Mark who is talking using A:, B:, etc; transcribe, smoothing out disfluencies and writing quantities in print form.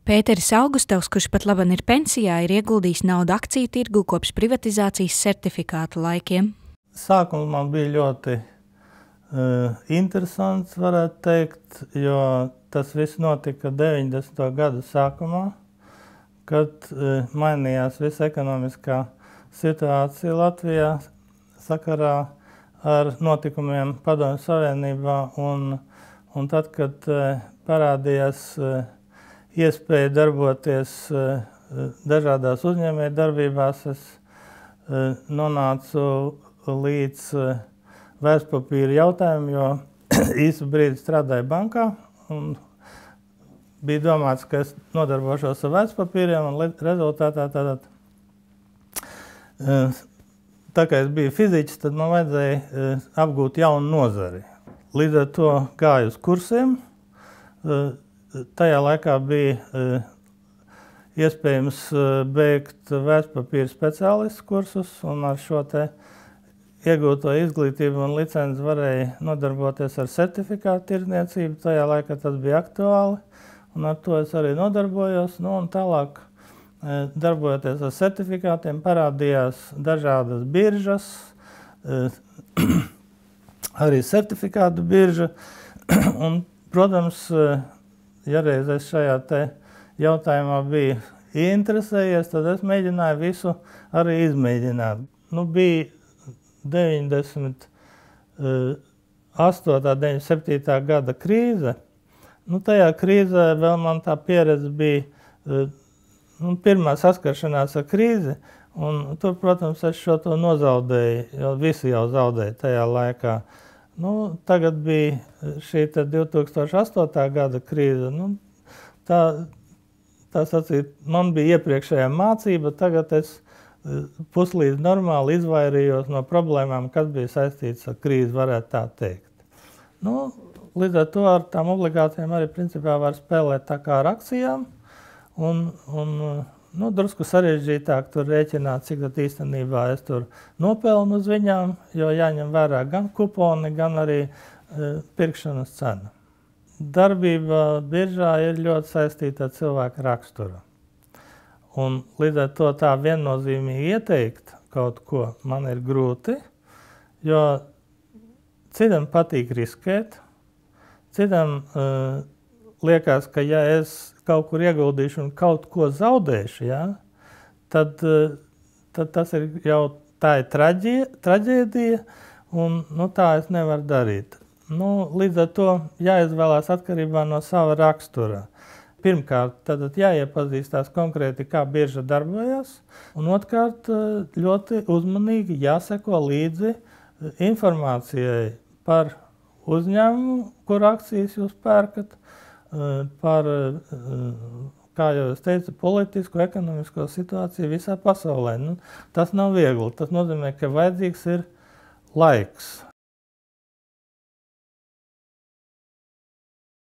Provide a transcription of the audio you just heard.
A: Pēteris Augustovs, kurš pat laban ir pensijā, ir ieguldījis naudu akciju tirgu kopš privatizācijas certifikātu laikiem.
B: Sākums man bija ļoti interesants, varētu teikt, jo tas viss notika 90. gadu sākumā, kad mainījās visa ekonomiskā situācija Latvijā sakarā ar notikumiem Padomju Savienībā, un tad, kad parādījās iespēja darboties dažādās uzņēmējdarbībās, es nonācu līdz vērtspapīra jautājumu, jo īsu brīdi strādāju bankā un bija domāts, ka es nodarbošos ar vērtspapīriem, un rezultātā tā kā es biju fiziķis, tad man vajadzēja apgūt jaunu nozari. Līdz ar to gāju uz kursiem. Tajā laikā bija iespējams beigt vērtspapīra speciālistu kursus, un ar šo te iegūto izglītību un licenci varēja nodarboties ar certifikātu tirdzniecību. Tajā laikā tas bija aktuāli, un ar to es arī nodarbojos. Un tālāk, darbojoties ar certifikātiem, parādījās dažādas biržas, arī certifikātu birža. Un, protams, ja reiz es šajā te jautājumā biju ieinteresējies, tad es mēģināju visu arī izmēģināt. Bija 98. 97. gada krīze. Tajā krīzē vēl man tā pieredze bija pirmā saskaršanās ar krīzi, un tur, protams, es šo to nozaudēju, jo visi jau zaudēja tajā laikā. Tagad bija šī 2008. gada krīze. Tā sacīt, man bija iepriekšējā mācība, tagad es puslīdz normāli izvairījos no problēmām, kas bija saistīts ar krīzi, varētu tā teikt. Līdz ar to ar tām obligācijām arī principā var spēlēt tā kā ar akcijām, un drusku sarežģītāk tur rēķināt, cik tad īstenībā es tur nopelnu uz viņām, jo jāņem vērā gan kuponi, gan arī pirkšanas cena. Darbība biržā ir ļoti saistīta ar cilvēka raksturu. Un līdz ar to tā viennozīmīgi ieteikt kaut ko man ir grūti, jo citam patīk riskēt, citam liekas, ka ja es kaut kur ieguldīšu un kaut ko zaudēšu, tad tas ir jau tā ir traģēdija, un tā es nevaru darīt. Līdz ar to jāizvēlās atkarībā no sava rakstura. Pirmkārt, tad jāiepazīstās konkrēti, kā birža darbojas, un otrkārt, ļoti uzmanīgi jāseko līdzi informācijai par uzņēmumu, kur akcijas jūs pērkat, par, kā jau es teicu, politisko, ekonomisko situāciju visā pasaulē. Tas nav viegli. Tas nozīmē, ka vajadzīgs ir laiks.